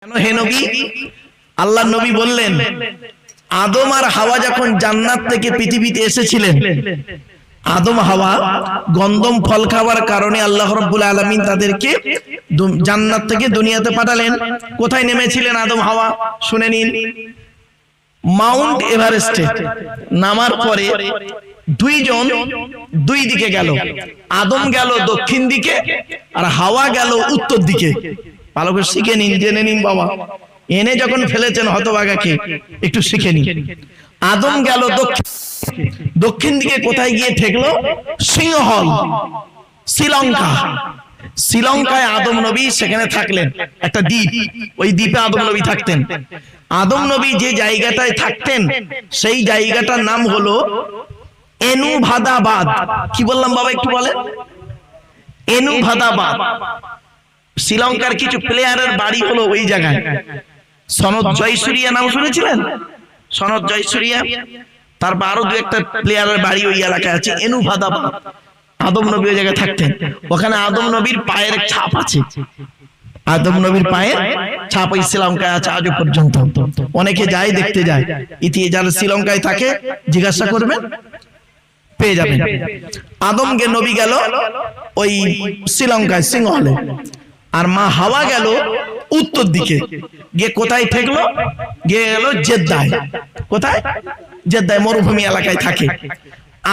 কেন হে নবী? আল্লাহর নবী বললেন, আদম আর হাওয়া যখন জান্নাত থেকে পৃথিবীতে এসেছিলেন, আদম হাওয়া গন্ধম ফল খাওয়ার কারণে আল্লাহ রাব্বুল আলামিন তাদেরকে জান্নাত থেকে দুনিয়াতে পাঠালেন। কোথায় নেমেছিলেন আদম হাওয়া? শুনে নিন, মাউন্ট এভারেস্টে নামার পরে দুইজন দুই দিকে গেল। আদম গেল দক্ষিণ দিকে আর হাওয়া গেল উত্তর দিকে। ভালো করে শিখে নিন, জেনে নিন বাবা। এনে যখন ফেলেছেন হতভাগাকে, একটু শিখে নিন। আদম গেল দক্ষিণ দিকে, কোথায় গিয়ে ঠেকলো? সিংহল, শ্রীলঙ্কা। শ্রীলঙ্কায় আদম নবী সেখানে থাকলেন, একটা দ্বীপ, ওই দ্বীপে আদম নবী থাকতেন। আদম নবী যে জায়গাটায় থাকতেন সেই জায়গাটার নাম হলো এনুভাদাবাদ। কি বললাম বাবা, একটু বলেন। এনুভাদাবাদ। শ্রীলঙ্কার কিছু প্লেয়ারের বাড়ি হলো ওই জায়গায়। সনদ জয়সুরিয়া নাম শুনেছিলেন? সনদ জয়সুরিয়া, তারপর আরো দু একটা প্লেয়ারের বাড়ি ওই এলাকায় আছে, এনুভাদাবাদ। আদম নবী ওই জায়গায় থাকতেন। ওখানে আদম নবীর পায়ের ছাপ আছে। আদম নবীর পায়ের ছাপ ওই শ্রীলঙ্কায় আছে আজও পর্যন্ত। অনেকে যায়, দেখতে যায়। যারা শ্রীলঙ্কায় থাকে জিজ্ঞাসা করবেন, পেয়ে যাবেন। আদমকে নবী গেল ওই শ্রীলঙ্কায় সিংহলে, আর মা হাওয়া গেল উত্তর দিকে। গিয়ে কোথায় ঠেকলো? গিয়ে গেল জেদ্দায়। কোথায়? জেদ্দায়, মরুভূমি এলাকায় থাকে।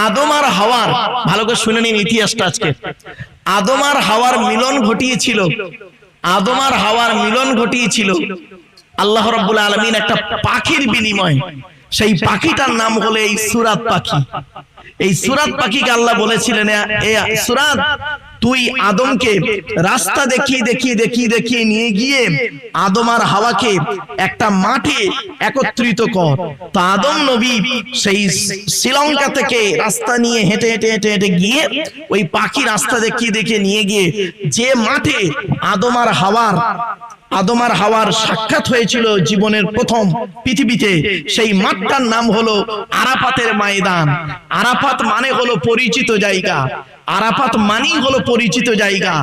আদম আর হাওয়ার, ভালো করে শুনে নিন ইতিহাসটা আজকে। আদম আর হাওয়ার মিলন ঘটিয়েছিল, আদম আর হাওয়ার মিলন ঘটিয়েছিল আল্লাহ রাব্বুল আলামিন একটা পাখির বিনিময়ে। সেই পাখিটার নাম হলো এই সূরাত পাখি। এই সূরাত পাখিকে আল্লাহ বলেছিলেন, এ সূরাত, তুই আদমকে রাস্তা দেখিয়ে দেখিয়ে দেখিয়ে দেখিয়ে নিয়ে গিয়ে আদম আর হাওয়াকে একটা মাঠে একত্রিত কর। তো আদম নবী সেই শ্রীলঙ্কা থেকে রাস্তা নিয়ে হেঁটে হেঁটে হেঁটে হেঁটে গিয়ে ওই পাখি রাস্তা দেখিয়ে দেখিয়ে নিয়ে গিয়ে যে মাঠে আদম আর হাওয়ার সাক্ষাৎ হয়েছিল জীবনের প্রথম পৃথিবীতে, সেই মাঠটার নাম হলো আরাফাতের ময়দান। আরাফাত মানে হলো পরিচিত জায়গা। আরাফাত মানেই হলো পরিচিত জায়গা।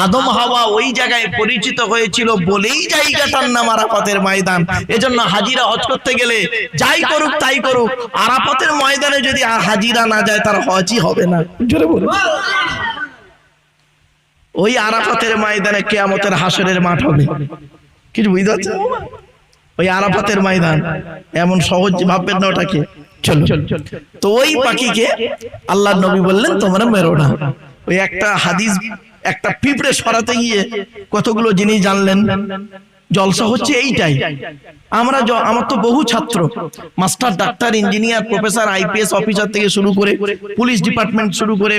আদম হাওয়া ওই জায়গায় পরিচিত হয়েছিল বলেই জায়গাটার নাম আরাফাতের ময়দান। এজন্য হাজিরা হজ করতে গেলে যাই করুক তাই করুক, আরাফাতের ময়দানে যদি হাজিরা না যায় তার হজই হবে না। জোরে বলুন। ওই আরাফাতের ময়দানে কিয়ামতের হাসরের মাঠ হবে। কিছু বুঝতে পারছেন? ওই আরাফাতের ময়দান এমন সহজ ভাববেন না ওটাকে। চলো, তো ওই পাখিকে আল্লাহর নবী বললেন তোমরা মেরো না। ওই একটা হাদিস, একটা পিঁপড়ে সরাতে গিয়ে কতগুলো জিনিস জানলেন। জলসা হচ্ছে এইটাই। আমার তো বহু ছাত্র, master, doctor, engineer, professor, IPS officer থেকে শুরু করে পুলিশ ডিপার্টমেন্ট শুরু করে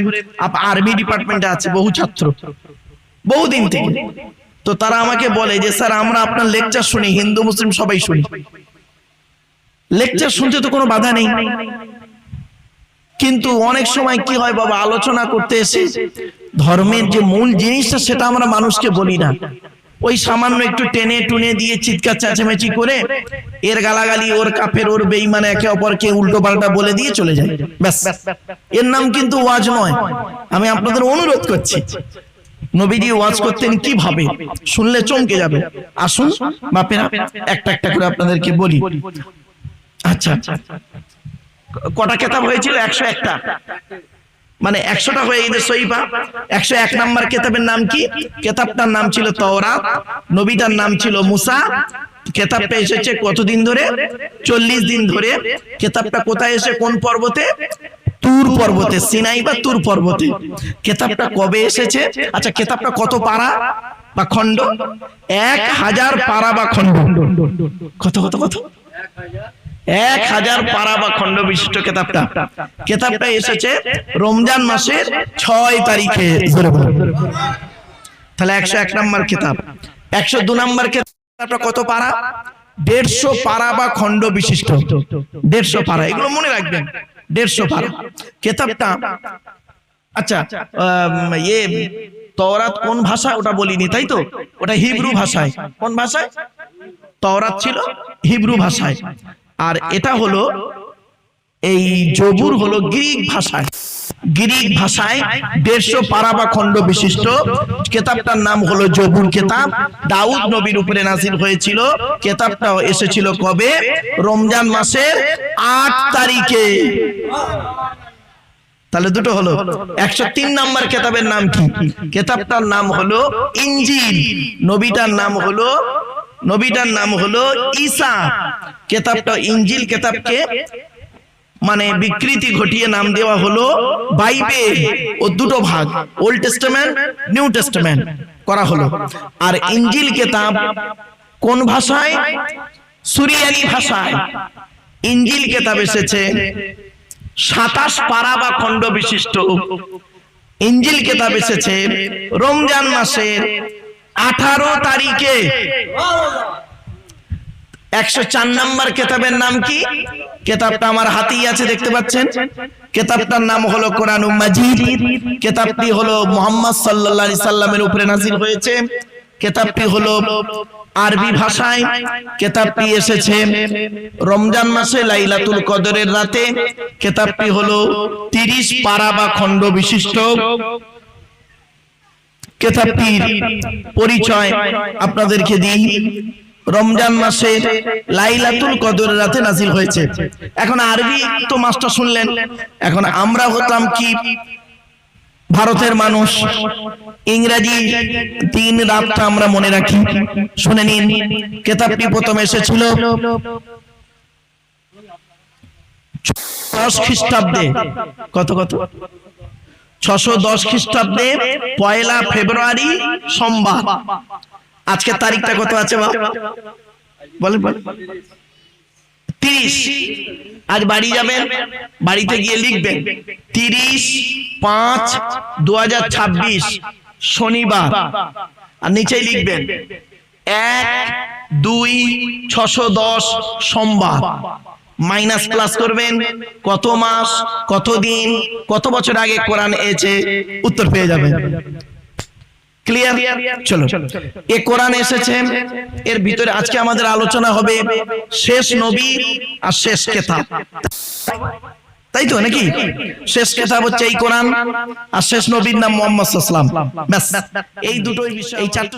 আর্মি ডিপার্টমেন্টে আছে বহু ছাত্র, বহুদিন থেকে। তো তারা আমাকে বলে যে স্যার, আমরা আপনার লেকচার শুনি, হিন্দু মুসলিম সবাই শুনি, লেকচার শুনতে তো কোনো বাধা নেই, কিন্তু অনেক সময় কি হয় বাবা, আলোচনা করতে এসে ধর্মের যে মূল জিনিসটা সেটা আমরা মানুষকে বলি না। ওই সামান্য একটু টেনে টুনে দিয়ে চিৎকার চেঁচামেচি করে এর গালাগালি, ওর কাফের, ওর বেঈমান, একে অপরকে উল্টো পাল্টা বলে দিয়ে চলে যায়। ব্যাস, এর নাম কিন্তু ওয়াজ নয়। আমি আপনাদের অনুরোধ করছি, নবীজি ওয়াজ করতেন কিভাবে, শুনলে চমকে যাবে। আসুন বাপেরা, একটা একটা করে আপনাদেরকে বলি। আচ্ছা, কটা কিতাব হয়েছিল? 101টা, মানে 100টা হয়ে গেছে সহিফা। 101 নম্বর কিতাবের নাম কি? কিতাবটার নাম ছিল তাওরাত, নবীটার নাম ছিল মুসা। কিতাবটা এসেছে কতদিন ধরে? 40 দিন ধরে। কিতাবটা কোথায় এসে, কোন পর্বতে? তুর পর্বতে, সিনাই বা তুর পর্বতে। কিতাবটা কবে এসেছে? আচ্ছা, কিতাবটা কত পারা বা খণ্ড? 1000 পারা বা খণ্ড। কত কত কত? 1000 পারা বা খণ্ড বিশিষ্ট কিতাবটা। কিতাবটা এসেছে রমজান মাসের 6 তারিখে। তাহলে 101 নম্বর কিতাব। 102 নম্বর কিতাবটা কত পারা? 150 পারা বা খণ্ড বিশিষ্ট। 150 পারা, এগুলো মনে রাখবেন, 150 পারা কিতাবটা। আচ্ছা, তাওরাত কোন ভাষা ওটা বলিনি, তাই তো? ওটা হিব্রু ভাষায়। কোন ভাষায়? তাওরাত ছিল হিব্রু ভাষায়, আর এটা হলো এই জবুর হলো গ্রিক ভাষায়। গ্রিক ভাষায় 150 পারা বা খণ্ড বিশিষ্ট কিতাবটার নাম হলো জবুর কিতাব। দাউদ নবীর উপরে নাযিল হয়েছিল। কিতাবটা এসেছিল কবে? রমজান মাসের 8 তারিখে। তাহলে দুটো হলো। 103 নম্বর কিতাবের নাম কি? কিতাবটার নাম হলো ইনজিল। নবীটার নাম হলো ঈসা। কিতাবটা ইনজিল কিতাবকে মানে বিকৃতি ঘটিয়ে নাম দেওয়া হলো বাইবেল। ও দুটো ভাগ, ওল্ড টেস্টামেন্ট, নিউ টেস্টামেন্ট করা হলো। আর ইনজিল কিতাব কোন ভাষায়? সুরিয়ানি ভাষায়। ইনজিল কিতাব এসেছে 27 পারা বা খণ্ড বিশিষ্ট। ইনজিল কিতাব এসেছে রমজান মাসের 18 তারিখে। 104 নম্বর কিতাবের নাম কি? কিতাবটা আমার হাতেই আছে, দেখতে পাচ্ছেন। কিতাবটার নাম হলো কোরআনুল মাজিদ। কিতাবটি হলো মুহাম্মদ সাল্লাল্লাহু আলাইহি সাল্লামের উপরে নাযিল হয়েছে। কিতাবটি হলো আরবি ভাষায়। কিতাবটি এসেছে রমজান মাসে লাইলাতুল কদরের রাতে। কিতাবটি হলো 30 পারা বা খণ্ড বিশিষ্ট। কিতাবটির পরিচয় আপনাদেরকে দিই। রমজান মাসে লাইলাতুল কদরের রাতে নাযিল হয়েছে। এখন আরবি তো মাস্টার শুনলেন। এখন আমরা হতাম কি ভারতের মানুষ, ইংরেজি দিন রাতটা আমরা মনে রাখি। শুনে নিন, কিতাবটি প্রথম এসেছিল 610 খ্রিস্টাব্দে। কত 610 খ্রিস্টাব্দে 1 ফেব্রুয়ারি সোমবার। আজকের তারিখটা কত আছে বলেন? 30। আজ বাড়ি যাবেন, বাড়িতে গিয়ে লিখবেন 30/5/2026 শনিবার। আর নিচেই লিখবেন 1/2/610 সোমবার। মাইনাস প্লাস করবেন, কত মাস, কত দিন, কত বছর আগে কোরআন এসেছে, উত্তর পেয়ে যাবেন। ক্লিয়ার? চলো, এ কোরআন এসেছে। এর ভিতরে আজকে আমাদের আলোচনা হবে শেষ নবী আর শেষ কিতাব। তাই তো নাকি? শেষ কিতাব হচ্ছে এই কোরআন, আর শেষ নবীর নাম মুহাম্মদ সাল্লাল্লাহু আলাইহি ওয়াসাল্লাম। ব্যাস, এই দুটোই বিষয়, এই চারটি